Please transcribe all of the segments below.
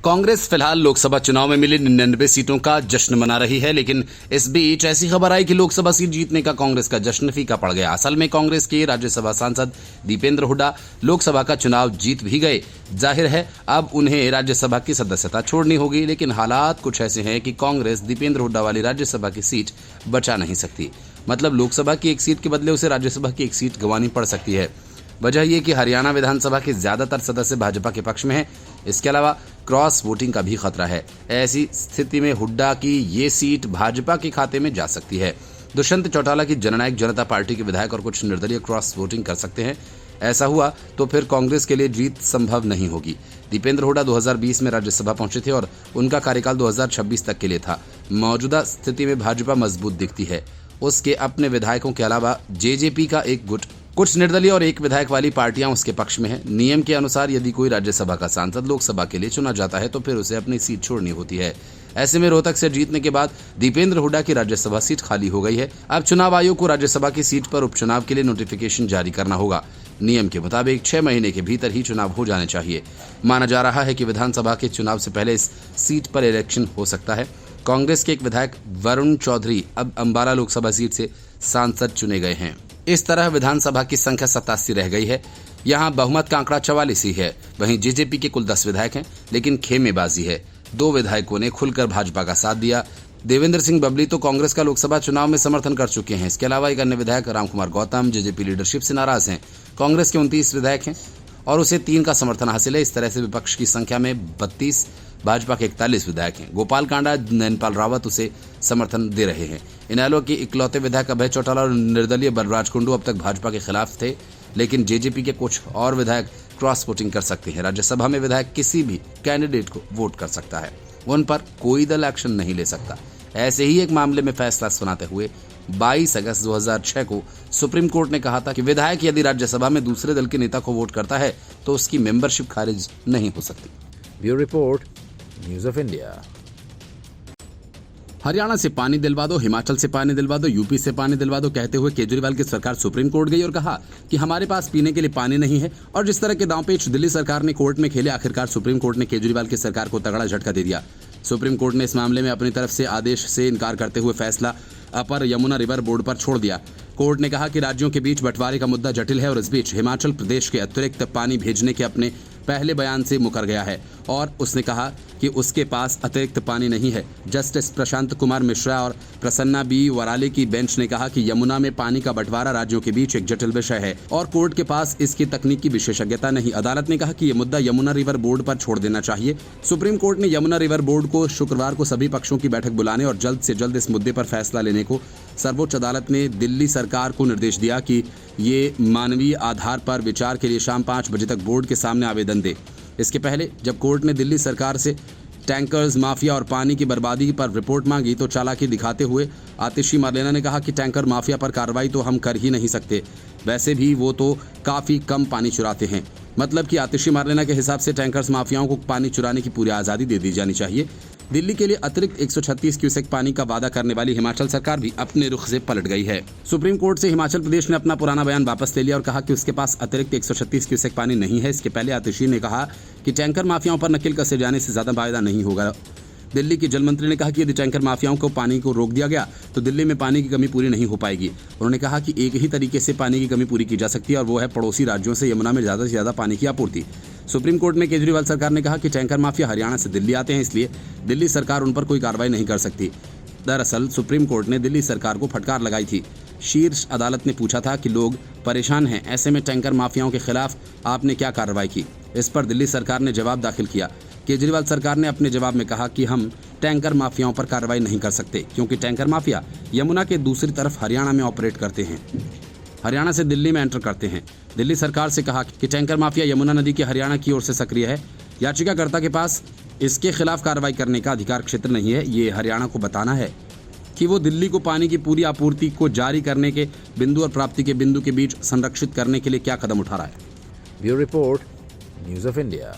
कांग्रेस फिलहाल लोकसभा चुनाव में मिली 99 सीटों का जश्न मना रही है, लेकिन इस बीच ऐसी खबर आई कि लोकसभा सीट जीतने का कांग्रेस का जश्न फीका पड़ गया। असल में कांग्रेस के राज्यसभा सांसद दीपेंद्र हुड्डा लोकसभा का चुनाव जीत भी गए। जाहिर है अब उन्हें राज्यसभा की सदस्यता छोड़नी होगी, लेकिन हालात कुछ ऐसे हैं कि कांग्रेस दीपेंद्र हुड्डा वाली राज्यसभा की सीट बचा नहीं सकती। मतलब लोकसभा की एक सीट के बदले उसे राज्यसभा की एक सीट गंवानी पड़ सकती है। वजह यह कि हरियाणा विधानसभा के ज्यादातर सदस्य भाजपा के पक्ष में हैं। इसके अलावा क्रॉस वोटिंग का भी खतरा है। ऐसी स्थिति में हुड्डा की ये सीट भाजपा के खाते में जा सकती है। दुष्यंत चौटाला की जननायक जनता पार्टी के विधायक और कुछ निर्दलीय क्रॉस वोटिंग कर सकते हैं। ऐसा हुआ तो फिर कांग्रेस के लिए जीत संभव नहीं होगी। दीपेंद्र हुड्डा 2020 में राज्यसभा पहुंचे थे और उनका कार्यकाल 2026 तक के लिए था। मौजूदा स्थिति में भाजपा मजबूत दिखती है। उसके अपने विधायकों के अलावा जेजेपी का एक गुट, कुछ निर्दलीय और एक विधायक वाली पार्टियां उसके पक्ष में है। नियम के अनुसार यदि कोई राज्यसभा का सांसद लोकसभा के लिए चुना जाता है तो फिर उसे अपनी सीट छोड़नी होती है। ऐसे में रोहतक से जीतने के बाद दीपेंद्र हुड्डा की राज्यसभा सीट खाली हो गई है। अब चुनाव आयोग को राज्यसभा की सीट पर उपचुनाव के लिए नोटिफिकेशन जारी करना होगा। नियम के मुताबिक 6 महीने के भीतर ही चुनाव हो जाने चाहिए। माना जा रहा है कि विधानसभा के चुनाव से पहले इस सीट पर इलेक्शन हो सकता है। कांग्रेस के एक विधायक वरुण चौधरी अब अंबाला लोकसभा सीट से सांसद चुने गए हैं। इस तरह विधानसभा की संख्या 87 रह गई है। यहाँ बहुमत का आंकड़ा 44 ही है। वहीं जेजेपी के कुल 10 विधायक हैं, लेकिन खेमेबाजी है। 2 विधायकों ने खुलकर भाजपा का साथ दिया। देवेंद्र सिंह बबली तो कांग्रेस का लोकसभा चुनाव में समर्थन कर चुके हैं। इसके अलावा एक अन्य विधायक रामकुमार गौतम जेजेपी लीडरशिप से नाराज हैं। कांग्रेस के 29 विधायक हैं और उसे 3 का समर्थन हासिल है। इस तरह से विपक्ष की संख्या में 32, भाजपा के 41 विधायक हैं। गोपाल कांडा, नैनपाल रावत उसे समर्थन दे रहे हैं। इनेलो के इकलौते विधायक अभय चौटाला और निर्दलीय बलराज कुंडू अब तक भाजपा के खिलाफ थे, लेकिन जेजेपी के कुछ और विधायक क्रॉस वोटिंग कर सकते हैं। राज्यसभा में विधायक किसी भी कैंडिडेट को वोट कर सकता है, उन पर कोई दल एक्शन नहीं ले सकता। ऐसे ही एक मामले में फैसला सुनाते हुए 22 अगस्त 2006 को सुप्रीम कोर्ट ने कहा था कि विधायक यदि राज्यसभा में दूसरे दल के नेता को वोट करता है तो उसकी मेंबरशिप खारिज नहीं हो सकती। Bureau report, news of India. Haryana से पानी दिलवा दो, हिमाचल से पानी दिलवा दो, यूपी से पानी दिलवा दो कहते हुए केजरीवाल की सरकार सुप्रीम कोर्ट गई और कहा कि हमारे पास पीने के लिए पानी नहीं है। और जिस तरह के दांवपेच दिल्ली सरकार ने कोर्ट में खेले, आखिरकार सुप्रीम कोर्ट ने केजरीवाल की सरकार को तगड़ा झटका दे दिया। सुप्रीम कोर्ट ने इस मामले में अपनी तरफ से आदेश से इनकार करते हुए फैसला अपर यमुना रिवर बोर्ड पर छोड़ दिया। कोर्ट ने कहा कि राज्यों के बीच बंटवारे का मुद्दा जटिल है और इस बीच हिमाचल प्रदेश के अतिरिक्त पानी भेजने के अपने पहले बयान से मुकर गया है और उसने कहा कि उसके पास अतिरिक्त पानी नहीं है। जस्टिस प्रशांत कुमार मिश्रा और प्रसन्ना बी वराले की बेंच ने कहा कि यमुना में पानी का बंटवारा राज्यों के बीच एक जटिल विषय है और कोर्ट के पास इसकी तकनीकी विशेषज्ञता नहीं। अदालत ने कहा कि यह मुद्दा यमुना रिवर बोर्ड पर छोड़ देना चाहिए। सुप्रीम कोर्ट ने यमुना रिवर बोर्ड को शुक्रवार को सभी पक्षों की बैठक बुलाने और जल्द से जल्द इस मुद्दे पर फैसला लेने को सर्वोच्च अदालत ने दिल्ली सरकार को निर्देश दिया कि ये मानवीय आधार पर विचार के लिए शाम 5 बजे तक बोर्ड के सामने आवेदन दे। इसके पहले जब कोर्ट ने दिल्ली सरकार से टैंकर्स माफिया और पानी की बर्बादी पर रिपोर्ट मांगी तो चालाकी दिखाते हुए आतिशी मार्लेना ने कहा कि टैंकर माफिया पर कार्रवाई तो हम कर ही नहीं सकते, वैसे भी वो तो काफ़ी कम पानी चुराते हैं। मतलब कि आतिशी मार्लेना के हिसाब से टैंकर्स माफियाओं को पानी चुराने की पूरी आज़ादी दे दी जानी चाहिए। दिल्ली के लिए अतिरिक्त 136 क्यूसेक पानी का वादा करने वाली हिमाचल सरकार भी अपने रुख से पलट गई है। सुप्रीम कोर्ट से हिमाचल प्रदेश ने अपना पुराना बयान वापस ले लिया और कहा कि उसके पास अतिरिक्त 136 क्यूसेक पानी नहीं है। इसके पहले आतिशी ने कहा कि टैंकर माफियाओं पर नकेल कसे जाने से ज्यादा फायदा नहीं होगा। दिल्ली के जल मंत्री ने कहा कि यदि टैंकर माफियाओं को पानी को रोक दिया गया तो दिल्ली में पानी की कमी पूरी नहीं हो पाएगी। उन्होंने कहा कि एक ही तरीके से पानी की कमी पूरी की जा सकती है और वो है पड़ोसी राज्यों से यमुना में ज़्यादा से ज़्यादा पानी की आपूर्ति। सुप्रीम कोर्ट में केजरीवाल सरकार ने कहा कि टैंकर माफिया हरियाणा से दिल्ली आते हैं, इसलिए दिल्ली सरकार उन पर कोई कार्रवाई नहीं कर सकती। दरअसल सुप्रीम कोर्ट ने दिल्ली सरकार को फटकार लगाई थी। शीर्ष अदालत ने पूछा था कि लोग परेशान हैं, ऐसे में टैंकर माफियाओं के खिलाफ आपने क्या कार्रवाई की। इस पर दिल्ली सरकार ने जवाब दाखिल किया। केजरीवाल सरकार ने अपने जवाब में कहा कि हम टैंकर माफियाओं पर कार्रवाई नहीं कर सकते क्योंकि टैंकर माफिया यमुना के दूसरी तरफ हरियाणा में ऑपरेट करते हैं, हरियाणा से दिल्ली में एंटर करते हैं। दिल्ली सरकार से कहा कि टैंकर माफिया यमुना नदी के हरियाणा की ओर से सक्रिय है। याचिकाकर्ता के पास इसके खिलाफ कार्रवाई करने का अधिकार क्षेत्र नहीं है। ये हरियाणा को बताना है कि वो दिल्ली को पानी की पूरी आपूर्ति को जारी करने के बिंदु और प्राप्ति के बिंदु के बीच संरक्षित करने के लिए क्या कदम उठा रहा है। Bureau report, news of India.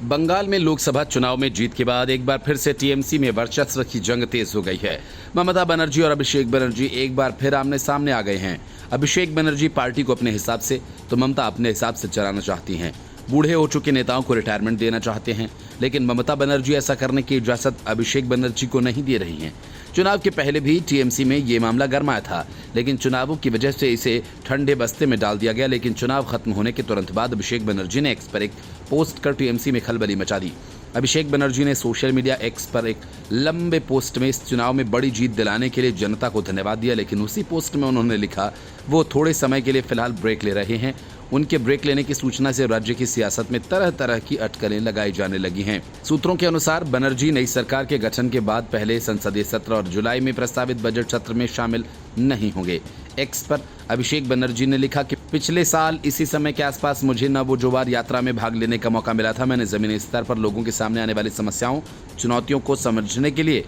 Bengal में लोकसभा चुनाव में जीत के बाद एक बार फिर से टीएमसी में वर्चस्व की जंग तेज हो गई है। ममता बनर्जी और अभिषेक बनर्जी एक बार फिर आमने सामने आ गए हैं। अभिषेक बनर्जी पार्टी को अपने हिसाब से तो ममता अपने हिसाब से चलाना चाहती हैं। बूढ़े हो चुके नेताओं को रिटायरमेंट देना चाहते हैं, लेकिन ममता बनर्जी ऐसा करने की इजाजत अभिषेक बनर्जी को नहीं दे रही हैं। चुनाव के पहले भी टीएमसी में ये मामला गरमाया था, लेकिन चुनावों की वजह से इसे ठंडे बस्ते में डाल दिया गया। लेकिन चुनाव खत्म होने के तुरंत बाद अभिषेक बनर्जी ने एक्स पर एक पोस्ट कर टीएमसी में खलबली मचा दी। अभिषेक बनर्जी ने सोशल मीडिया एक्स पर एक लंबे पोस्ट में इस चुनाव में बड़ी जीत दिलाने के लिए जनता को धन्यवाद दिया, लेकिन उसी पोस्ट में उन्होंने लिखा वो थोड़े समय के लिए फिलहाल ब्रेक ले रहे हैं। उनके ब्रेक लेने की सूचना से राज्य की सियासत में तरह तरह की अटकलें लगाई जाने लगी हैं। सूत्रों के अनुसार बनर्जी नई सरकार के गठन के बाद पहले संसदीय सत्र और जुलाई में प्रस्तावित बजट सत्र में शामिल नहीं होंगे। एक्स पर अभिषेक बनर्जी ने लिखा कि पिछले साल इसी समय के आसपास मुझे नवजुवार यात्रा में भाग लेने का मौका मिला था। मैंने जमीनी स्तर पर लोगों के सामने आने वाली समस्याओं, चुनौतियों को समझने के लिए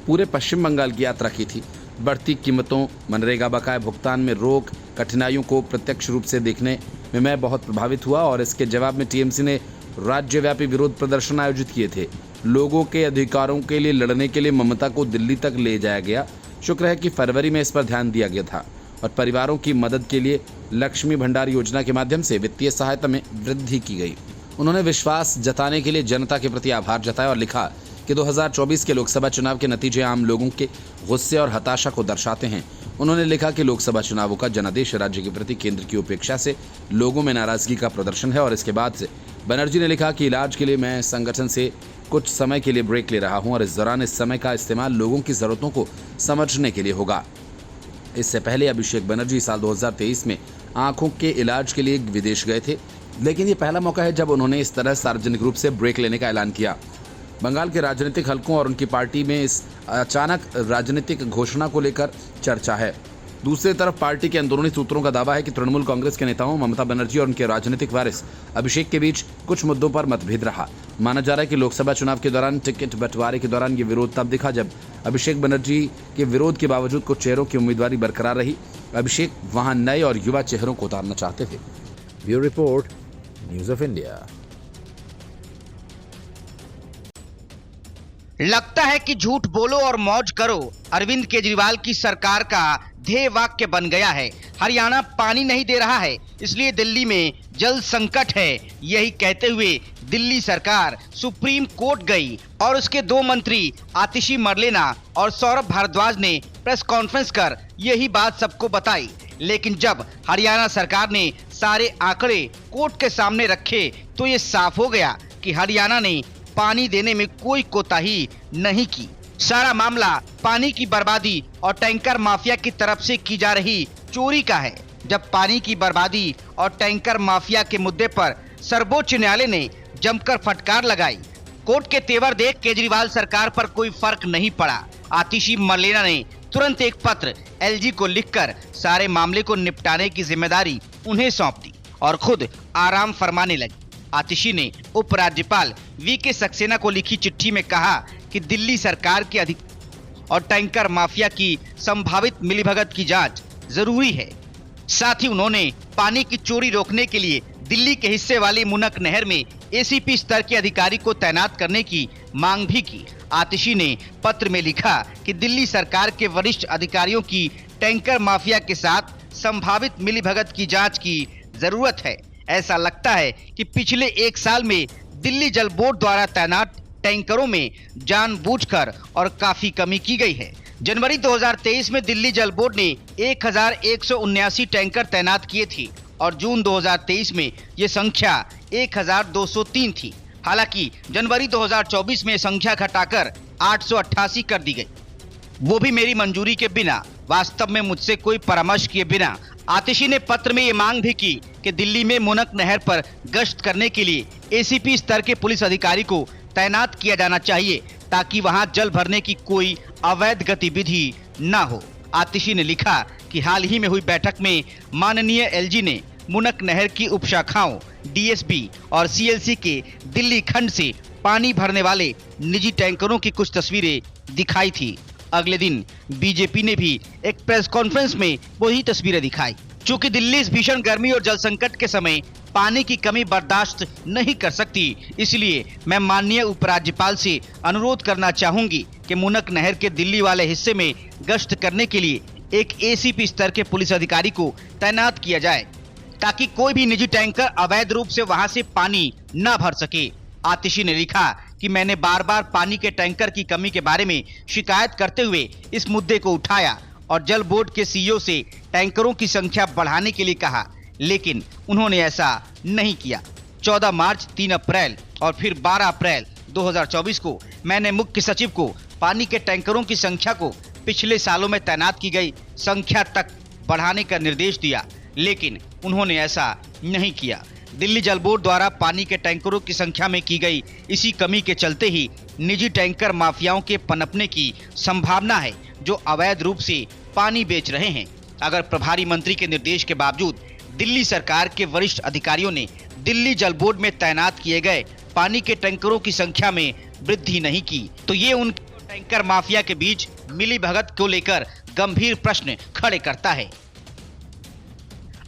पूरे पश्चिम बंगाल की यात्रा की थी। बढ़ती कीमतों, मनरेगा बकाया भुगतान में रोक, कठिनाइयों को प्रत्यक्ष रूप से देखने में मैं बहुत प्रभावित हुआ और इसके जवाब में टीएमसी ने राज्यव्यापी विरोध प्रदर्शन आयोजित किए थे। लोगों के अधिकारों के लिए लड़ने के लिए ममता को दिल्ली तक ले जाया गया। शुक्र है कि फरवरी में इस पर ध्यान दिया गया था और परिवारों की मदद के लिए लक्ष्मी भंडार योजना के माध्यम से वित्तीय सहायता में वृद्धि की गई। उन्होंने विश्वास जताने के लिए जनता के प्रति आभार जताया और लिखा कि 2024 के लोकसभा चुनाव के नतीजे आम लोगों के गुस्से और हताशा को दर्शाते हैं। उन्होंने लिखा कि लोकसभा चुनावों का जनादेश राज्य के प्रति केंद्र की उपेक्षा से लोगों में नाराजगी का प्रदर्शन है। और इसके बाद से बनर्जी ने लिखा कि इलाज के लिए मैं संगठन से कुछ समय के लिए ब्रेक ले रहा हूं और इस दौरान इस समय का इस्तेमाल लोगों की जरूरतों को समझने के लिए होगा। इससे पहले अभिषेक बनर्जी साल 2023 में आंखों के इलाज के लिए विदेश गए थे, लेकिन ये पहला मौका है जब उन्होंने इस तरह सार्वजनिक रूप से ब्रेक लेने का ऐलान किया। बंगाल के राजनीतिक हलकों और उनकी पार्टी में इस अचानक राजनीतिक घोषणा को लेकर चर्चा है। दूसरी तरफ पार्टी के अंदरूनी सूत्रों का दावा है कि तृणमूल कांग्रेस के नेताओं ममता बनर्जी और उनके राजनीतिक वारिस अभिषेक के बीच कुछ मुद्दों पर मतभेद रहा। माना जा रहा है कि लोकसभा चुनाव के दौरान टिकट बंटवारे के दौरान ये विरोध तब दिखा जब अभिषेक बनर्जी के विरोध के बावजूद कुछ चेहरों की उम्मीदवारी बरकरार रही। अभिषेक वहां नए और युवा चेहरों को उतारना चाहते थे। Bureau report, news of India. लगता है कि झूठ बोलो और मौज करो अरविंद केजरीवाल की सरकार का ध्येय वाक्य बन गया है। हरियाणा पानी नहीं दे रहा है, इसलिए दिल्ली में जल संकट है। यही कहते हुए दिल्ली सरकार सुप्रीम कोर्ट गई और उसके दो मंत्री आतिशी मरलेना और सौरभ भारद्वाज ने प्रेस कॉन्फ्रेंस कर यही बात सबको बताई। लेकिन जब हरियाणा सरकार ने सारे आंकड़े कोर्ट के सामने रखे तो ये साफ हो गया कि हरियाणा ने पानी देने में कोई कोताही नहीं की। सारा मामला पानी की बर्बादी और टैंकर माफिया की तरफ से की जा रही चोरी का है। जब पानी की बर्बादी और टैंकर माफिया के मुद्दे पर सर्वोच्च न्यायालय ने जमकर फटकार लगाई, कोर्ट के तेवर देख केजरीवाल सरकार पर कोई फर्क नहीं पड़ा। आतिशी मरलेना ने तुरंत एक पत्र एलजी को लिखकर सारे मामले को निपटाने की जिम्मेदारी उन्हें सौंप दी और खुद आराम फरमाने लगी। आतिशी ने उपराज्यपाल वीके सक्सेना को लिखी चिट्ठी में कहा कि दिल्ली सरकार के अधिकारी और टैंकर माफिया की संभावित मिलीभगत की जांच जरूरी है। साथ ही उन्होंने पानी की चोरी रोकने के लिए दिल्ली के हिस्से वाली मुनक नहर में एसीपी स्तर के अधिकारी को तैनात करने की मांग भी की। आतिशी ने पत्र में लिखा कि दिल्ली सरकार के वरिष्ठ अधिकारियों की टैंकर माफिया के साथ संभावित मिलीभगत की जांच की जरूरत है। ऐसा लगता है कि पिछले एक साल में दिल्ली जल बोर्ड द्वारा तैनात टैंकरों में जानबूझकर और काफी कमी की गई है। जनवरी 2023 में दिल्ली जल बोर्ड ने 1179 टैंकर तैनात किए थे और जून 2023 में ये संख्या 1203 थी। हालांकि जनवरी 2024 में संख्या घटाकर 888 कर दी गई, वो भी मेरी मंजूरी के बिना, वास्तव में मुझसे कोई परामर्श किए बिना। आतिशी ने पत्र में ये मांग भी की कि दिल्ली में मुनक नहर पर गश्त करने के लिए एसीपी स्तर के पुलिस अधिकारी को तैनात किया जाना चाहिए ताकि वहां जल भरने की कोई अवैध गतिविधि न हो। आतिशी ने लिखा कि हाल ही में हुई बैठक में माननीय एलजी ने मुनक नहर की उपशाखाओं, डीएसबी और सीएलसी के दिल्ली खंड से पानी भरने वाले निजी टैंकरों की कुछ तस्वीरें दिखाई थी। अगले दिन बीजेपी ने भी एक प्रेस कॉन्फ्रेंस में वही तस्वीरें दिखाई। चूंकि दिल्ली इस भीषण गर्मी और जल संकट के समय पानी की कमी बर्दाश्त नहीं कर सकती, इसलिए मैं माननीय उपराज्यपाल से अनुरोध करना चाहूंगी कि मुनक नहर के दिल्ली वाले हिस्से में गश्त करने के लिए एक एसीपी स्तर के पुलिस अधिकारी को तैनात किया जाए। ताकि कोई भी निजी टैंकर अवैध रूप से वहां से पानी न भर सके। आतिशी ने लिखा कि मैंने बार बार पानी के टैंकर की कमी के बारे में शिकायत करते हुए इस मुद्दे को उठाया और जल बोर्ड के सीईओ से टैंकरों की संख्या बढ़ाने के लिए कहा, लेकिन उन्होंने ऐसा नहीं किया। 14 मार्च, 3 अप्रैल और फिर 12 अप्रैल 2024 को मैंने मुख्य सचिव को पानी के टैंकरों की संख्या को पिछले सालों में तैनात की गई संख्या तक बढ़ाने का निर्देश दिया, लेकिन उन्होंने ऐसा नहीं किया। दिल्ली जल बोर्ड द्वारा पानी के टैंकरों की संख्या में की गई इसी कमी के चलते ही निजी टैंकर माफियाओं के पनपने की संभावना है, जो अवैध रूप से पानी बेच रहे हैं। अगर प्रभारी मंत्री के निर्देश के बावजूद दिल्ली सरकार के वरिष्ठ अधिकारियों ने दिल्ली जल बोर्ड में तैनात किए गए पानी के टैंकरों की संख्या में वृद्धि नहीं की, तो ये उन टैंकर माफिया के बीच मिलीभगत को लेकर गंभीर प्रश्न खड़े करता है।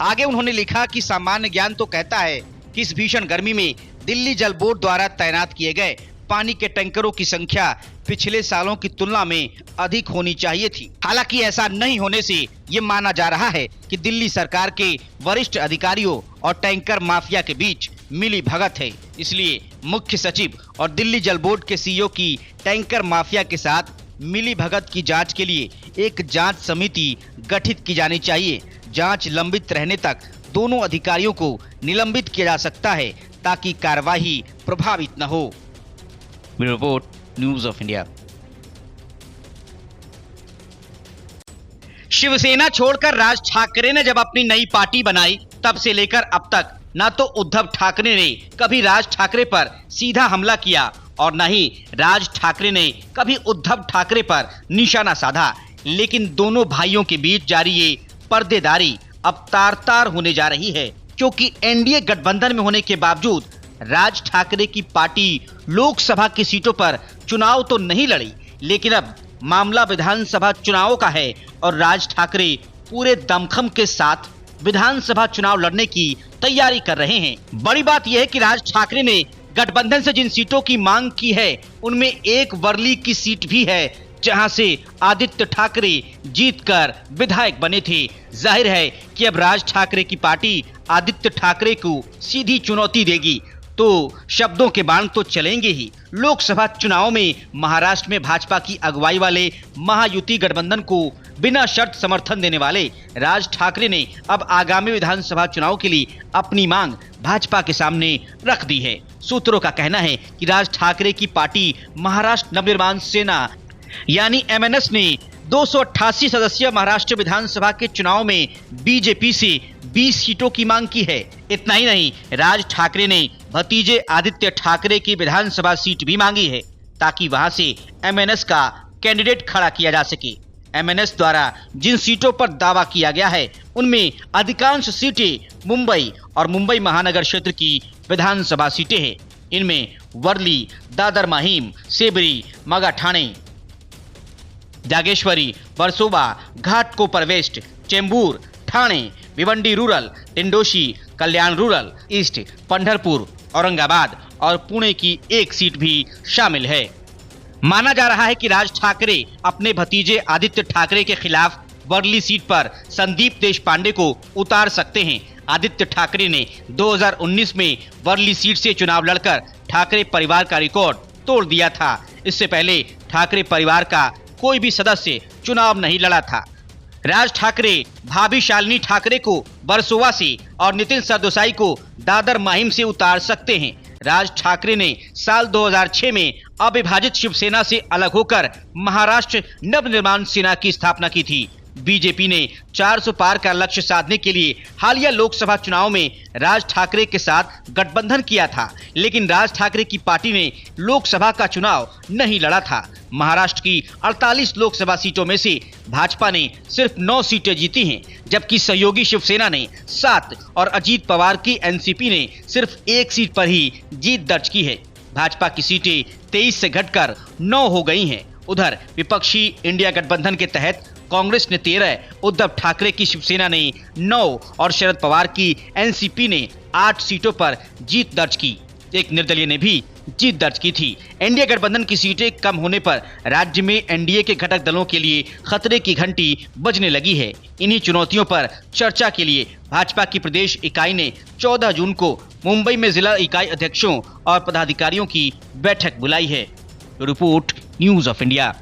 आगे उन्होंने लिखा कि सामान्य ज्ञान तो कहता है कि इस भीषण गर्मी में दिल्ली जल बोर्ड द्वारा तैनात किए गए पानी के टैंकरों की संख्या पिछले सालों की तुलना में अधिक होनी चाहिए थी। हालांकि ऐसा नहीं होने से ये माना जा रहा है कि दिल्ली सरकार के वरिष्ठ अधिकारियों और टैंकर माफिया के बीच मिली भगत है। इसलिए मुख्य सचिव और दिल्ली जल बोर्ड के सीईओ की टैंकर माफिया के साथ मिली भगत की जांच के लिए एक जांच समिति गठित की जानी चाहिए। जांच लंबित रहने तक दोनों अधिकारियों को निलंबित किया जा सकता है ताकि कार्यवाही प्रभावित न हो। Bureau report, news of India. Shiv Sena छोड़कर राज ठाकरे ने जब अपनी नई पार्टी बनाई, तब से लेकर अब तक न तो उद्धव ठाकरे ने कभी राज ठाकरे पर सीधा हमला किया और न ही राज ठाकरे ने कभी उद्धव ठाकरे पर निशाना साधा। लेकिन दोनों भाइयों के बीच जारी ये पर्देदारी अब तार-तार होने जा रही है, क्योंकि एनडीए गठबंधन में होने के बावजूद राज ठाकरे की पार्टी लोकसभा की सीटों पर चुनाव तो नहीं लड़ी, लेकिन अब मामला विधानसभा चुनावों का है और राज ठाकरे पूरे दमखम के साथ विधानसभा चुनाव लड़ने की तैयारी कर रहे हैं। बड़ी बात यह है कि राज ठाकरे ने गठबंधन से जिन सीटों की मांग की है, उनमें एक वर्ली की सीट भी है, जहां से आदित्य ठाकरे जीतकर विधायक बने थे। जाहिर है कि अब राज ठाकरे की पार्टी आदित्य ठाकरे को सीधी चुनौती देगी, तो शब्दों के बाण तो चलेंगे ही। लोकसभा चुनाव में महाराष्ट्र में भाजपा की अगुवाई वाले महायुति गठबंधन को बिना शर्त समर्थन देने वाले राज ठाकरे ने अब आगामी विधानसभा चुनाव के लिए अपनी मांग भाजपा के सामने रख दी है। सूत्रों का कहना है कि राज ठाकरे की पार्टी महाराष्ट्र नवनिर्माण सेना यानी एमएनएस ने 288 सदस्यीय महाराष्ट्र विधानसभा के चुनाव में बीजेपी से 20 सीटों की मांग की है। इतना ही नहीं, राज ठाकरे ने भतीजे आदित्य ठाकरे की विधानसभा सीट भी मांगी है, ताकि वहां से एमएनएस का कैंडिडेट खड़ा किया जा सके। एमएनएस द्वारा जिन सीटों पर दावा किया गया है, उनमें अधिकांश सीटें मुंबई और मुंबई महानगर क्षेत्र की विधानसभा सीटें हैं। इनमें वर्ली, दादर माहिम, सेबरी, मगा ठाणे, जागेश्वरी, वर्सोवा, घाटकोपर वेस्ट, चेंबूर, ठाणे, भिवंडी रूरल, टिंडोशी, कल्याण रूरल ईस्ट, पंढरपुर, औरंगाबाद और पुणे की एक सीट भी शामिल है। माना जा रहा है कि राज ठाकरे अपने भतीजे आदित्य ठाकरे के खिलाफ वर्ली सीट पर संदीप देशपांडे को उतार सकते हैं। आदित्य ठाकरे ने 2019 में वर्ली सीट से चुनाव लड़कर ठाकरे परिवार का रिकॉर्ड तोड़ दिया था। इससे पहले ठाकरे परिवार का कोई भी सदस्य चुनाव नहीं लड़ा था। राज ठाकरे भाभी शालिनी ठाकरे को बरसोवा से और नितिन सरदेसाई को दादर माहिम से उतार सकते हैं। राज ठाकरे ने साल 2006 में अविभाजित शिवसेना से अलग होकर महाराष्ट्र नवनिर्माण सेना की स्थापना की थी। बीजेपी ने 400 पार का लक्ष्य साधने के लिए हालिया लोकसभा चुनाव में राज ठाकरे के साथ गठबंधन किया था, लेकिन राज ठाकरे की पार्टी ने लोकसभा का चुनाव नहीं लड़ा था। महाराष्ट्र की 48 लोकसभा सीटों में से भाजपा ने सिर्फ 9 सीटें जीती हैं, जबकि सहयोगी शिवसेना ने 7 और अजीत पवार की एनसीपी ने सिर्फ 1 सीट पर ही जीत दर्ज की है। भाजपा की सीटें 23 से घटकर 9 हो गई हैं। उधर विपक्षी इंडिया गठबंधन के तहत कांग्रेस ने 13, उद्धव ठाकरे की शिवसेना ने 9 और शरद पवार की एनसीपी ने 8 सीटों पर जीत दर्ज की। एक निर्दलीय ने भी जीत दर्ज की थी। एनडीए गठबंधन की सीटें कम होने पर राज्य में एनडीए के घटक दलों के लिए खतरे की घंटी बजने लगी है। इन्हीं चुनौतियों पर चर्चा के लिए भाजपा की प्रदेश इकाई ने 14 जून को मुंबई में जिला इकाई अध्यक्षों और पदाधिकारियों की बैठक बुलाई है। Report news of India.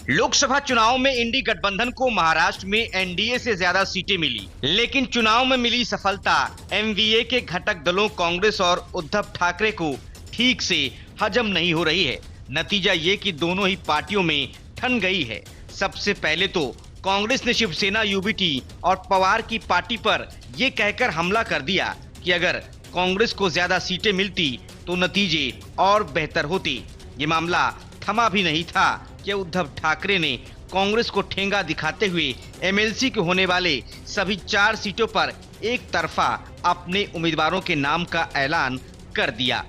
Lok Sabha चुनाव में इंडी गठबंधन को महाराष्ट्र में एनडीए से ज्यादा सीटें मिली, लेकिन चुनाव में मिली सफलता एमवीए के घटक दलों कांग्रेस और उद्धव ठाकरे को ठीक से हजम नहीं हो रही है। नतीजा ये कि दोनों ही पार्टियों में ठन गई है। सबसे पहले तो कांग्रेस ने शिवसेना यूबीटी और पवार की पार्टी पर यह कहकर हमला कर दिया कि अगर कांग्रेस को ज्यादा सीटें मिलती तो नतीजे और बेहतर होते। ये मामला थमा भी नहीं था कि उद्धव ठाकरे ने कांग्रेस को ठेंगा दिखाते हुए एमएलसी के होने वाले सभी 4 सीटों पर एक तरफा अपने उम्मीदवारों के नाम का ऐलान कर दिया।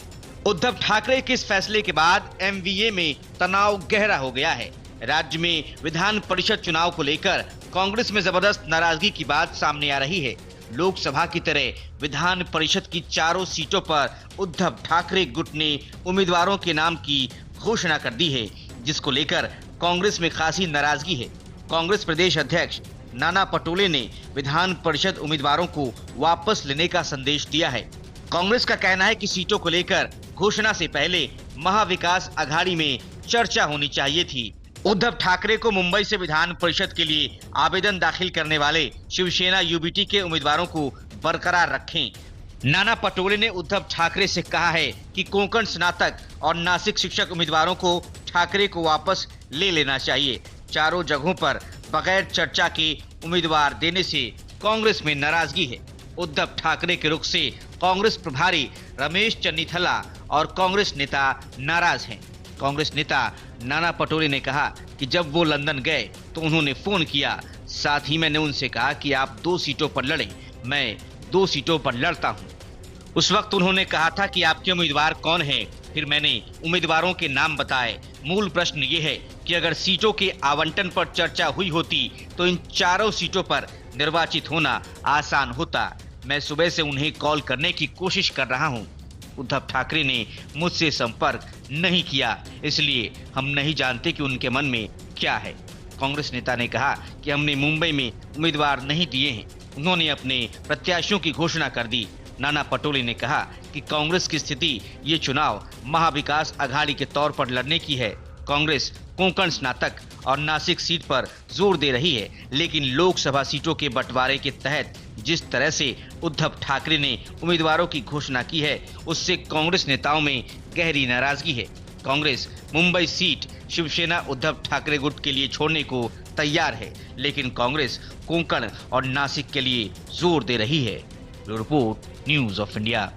उद्धव ठाकरे के इस फैसले के बाद एमवीए में तनाव गहरा हो गया है। राज्य में विधान परिषद चुनाव को लेकर कांग्रेस में जबरदस्त नाराजगी की बात सामने आ रही है। लोकसभा की तरह विधान परिषद की 4 सीटों पर उद्धव ठाकरे गुट ने उम्मीदवारों के नाम की घोषणा कर दी है, जिसको लेकर कांग्रेस में खासी नाराजगी है। कांग्रेस प्रदेश अध्यक्ष नाना पटोले ने विधान परिषद उम्मीदवारों को वापस लेने का संदेश दिया है। कांग्रेस का कहना है कि सीटों को लेकर घोषणा से पहले महाविकास अघाड़ी में चर्चा होनी चाहिए थी। उद्धव ठाकरे को मुंबई से विधान परिषद के लिए आवेदन दाखिल करने वाले शिवसेना यूबीटी के उम्मीदवारों को बरकरार रखें। नाना पटोले ने उद्धव ठाकरे से कहा है कि कोंकण स्नातक और नासिक शिक्षक उम्मीदवारों को ठाकरे को वापस ले लेना चाहिए। 4 जगहों पर बगैर चर्चा के उम्मीदवार देने से कांग्रेस में नाराजगी है। उद्धव ठाकरे के रुख से कांग्रेस प्रभारी रमेश चन्नीथला और कांग्रेस नेता नाराज हैं। कांग्रेस नेता नाना पटोले ने कहा कि जब वो लंदन गए तो उन्होंने फोन किया, साथ ही मैंने उनसे कहा कि आप 2 सीटों पर लड़ें, मैं 2 सीटों पर लड़ता हूं। उस वक्त उन्होंने कहा था कि आपके उम्मीदवार कौन हैं? फिर मैंने उम्मीदवारों के नाम बताए। मूल प्रश्न ये है कि अगर सीटों के आवंटन पर चर्चा हुई होती तो इन 4 सीटों पर निर्वाचित होना आसान होता। मैं सुबह से उन्हें कॉल करने की कोशिश कर रहा हूं। उद्धव ठाकरे ने मुझसे संपर्क नहीं किया, इसलिए हम नहीं जानते कि उनके मन में क्या है। कांग्रेस नेता ने कहा कि हमने मुंबई में उम्मीदवार नहीं दिए हैं, उन्होंने अपने प्रत्याशियों की घोषणा कर दी। नाना पटोले ने कहा कि कांग्रेस की स्थिति ये चुनाव महाविकास अघाड़ी के तौर पर लड़ने की है। कांग्रेस कोंकण स्नातक और नासिक सीट पर जोर दे रही है, लेकिन लोकसभा सीटों के बंटवारे के तहत जिस तरह से उद्धव ठाकरे ने उम्मीदवारों की घोषणा की है, उससे कांग्रेस नेताओं में गहरी नाराजगी है। कांग्रेस मुंबई सीट शिवसेना उद्धव ठाकरे गुट के लिए छोड़ने को तैयार है, लेकिन कांग्रेस कोंकण और नासिक के लिए जोर दे रही है। Report news of India.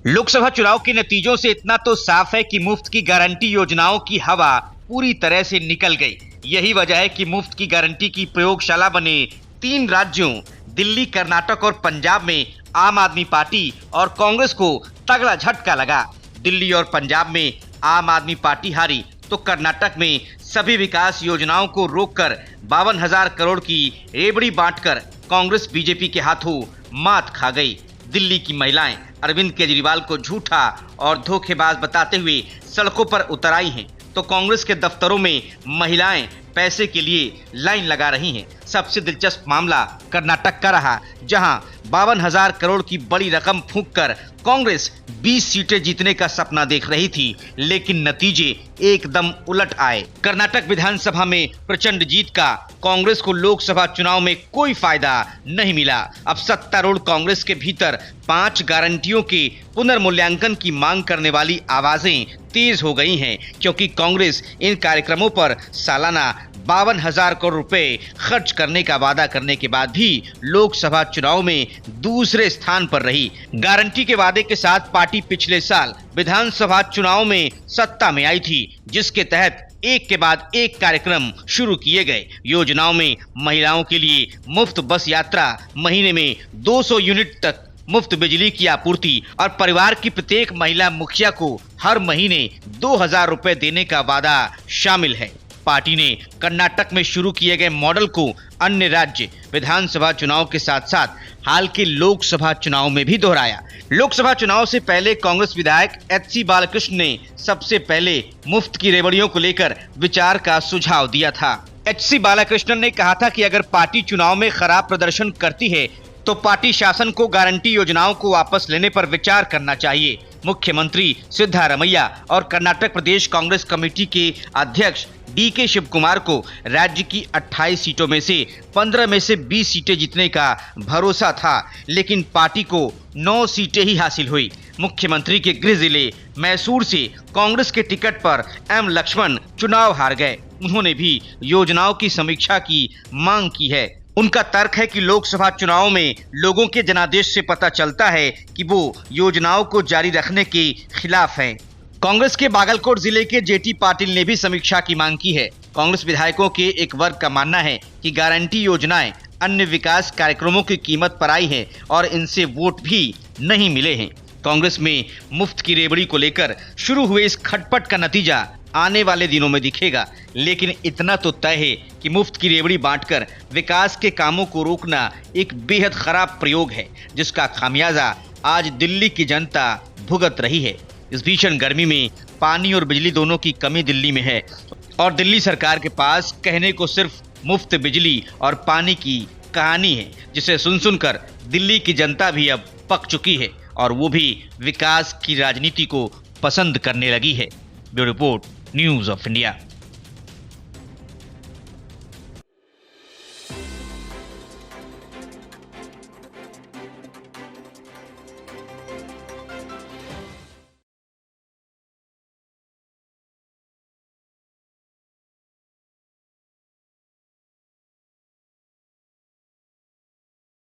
Lok Sabha चुनाव के नतीजों से इतना तो साफ है कि मुफ्त की गारंटी योजनाओं की हवा पूरी तरह से निकल गई। यही वजह है कि मुफ्त की गारंटी की प्रयोगशाला बने 3 राज्यों दिल्ली, कर्नाटक और पंजाब में आम आदमी पार्टी और कांग्रेस को तगड़ा झटका लगा। दिल्ली और पंजाब में आम आदमी पार्टी हारी तो कर्नाटक में सभी विकास योजनाओं को रोककर 52,000 करोड़ की रेबड़ी बांटकर कांग्रेस बीजेपी के हाथों मात खा गई। दिल्ली की महिलाएं अरविंद केजरीवाल को झूठा और धोखेबाज बताते हुए सड़कों पर उतर आई हैं, तो कांग्रेस के दफ्तरों में महिलाएं पैसे के लिए लाइन लगा रही हैं। सबसे दिलचस्प मामला कर्नाटक का रहा, जहां 52,000 करोड़ की बड़ी रकम फूंककर कांग्रेस 20 सीटें जीतने का सपना देख रही थी, लेकिन नतीजे एकदम उलट आए। कर्नाटक विधानसभा में प्रचंड जीत का कांग्रेस को लोकसभा चुनाव में कोई फायदा नहीं मिला। अब सत्तारूढ़ कांग्रेस के भीतर 5 गारंटियों के पुनर्मूल्यांकन की मांग करने वाली आवाजें तेज हो गई हैं, क्योंकि कांग्रेस इन कार्यक्रमों पर सालाना 52,000 करोड़ रुपए खर्च करने का वादा करने के बाद भी लोकसभा चुनाव में दूसरे स्थान पर रही। गारंटी के वादे के साथ पार्टी पिछले साल विधानसभा चुनाव में सत्ता में आई थी, जिसके तहत एक के बाद एक कार्यक्रम शुरू किए गए। योजनाओं में महिलाओं के लिए मुफ्त बस यात्रा, महीने में 200 यूनिट तक मुफ्त बिजली की आपूर्ति और परिवार की प्रत्येक महिला मुखिया को हर महीने 2,000 रुपए देने का वादा शामिल है। पार्टी ने कर्नाटक में शुरू किए गए मॉडल को अन्य राज्य विधानसभा चुनाव के साथ साथ हाल के लोकसभा चुनाव में भी दोहराया। लोकसभा चुनाव से पहले कांग्रेस विधायक एच.सी. बालाकृष्ण ने सबसे पहले मुफ्त की रेवड़ियों को लेकर विचार का सुझाव दिया था। एच.सी. बालाकृष्णन ने कहा था कि अगर पार्टी चुनाव में खराब प्रदर्शन करती है तो पार्टी शासन को गारंटी योजनाओं को वापस लेने पर विचार करना चाहिए। मुख्यमंत्री सिद्धारमैया और कर्नाटक प्रदेश कांग्रेस कमेटी के अध्यक्ष डी.के. शिव कुमार को राज्य की 28 सीटों में से 15 में से 20 सीटें जीतने का भरोसा था, लेकिन पार्टी को 9 सीटें ही हासिल हुई। मुख्यमंत्री के गृह जिले मैसूर से कांग्रेस के टिकट पर एम लक्ष्मण चुनाव हार गए। उन्होंने भी योजनाओं की समीक्षा की मांग की है। उनका तर्क है कि लोकसभा चुनाव में लोगों के जनादेश से पता चलता है कि वो योजनाओं को जारी रखने के खिलाफ हैं। कांग्रेस के बागलकोट जिले के जे.टी. पाटिल ने भी समीक्षा की मांग की है। कांग्रेस विधायकों के एक वर्ग का मानना है कि गारंटी योजनाएं अन्य विकास कार्यक्रमों की कीमत पर आई हैं और इनसे वोट भी नहीं मिले हैं। कांग्रेस में मुफ्त की रेवड़ी को लेकर शुरू हुए इस खटपट का नतीजा आने वाले दिनों में दिखेगा, लेकिन इतना तो तय है कि मुफ्त की रेवड़ी बांटकर विकास के कामों को रोकना एक बेहद खराब प्रयोग है, जिसका खामियाजा आज दिल्ली की जनता भुगत रही है। इस भीषण गर्मी में पानी और बिजली दोनों की कमी दिल्ली में है और दिल्ली सरकार के पास कहने को सिर्फ मुफ्त बिजली और पानी की कहानी है, जिसे सुनकर दिल्ली की जनता भी अब पक चुकी है और वो भी विकास की राजनीति को पसंद करने लगी है। Bureau report, news of India.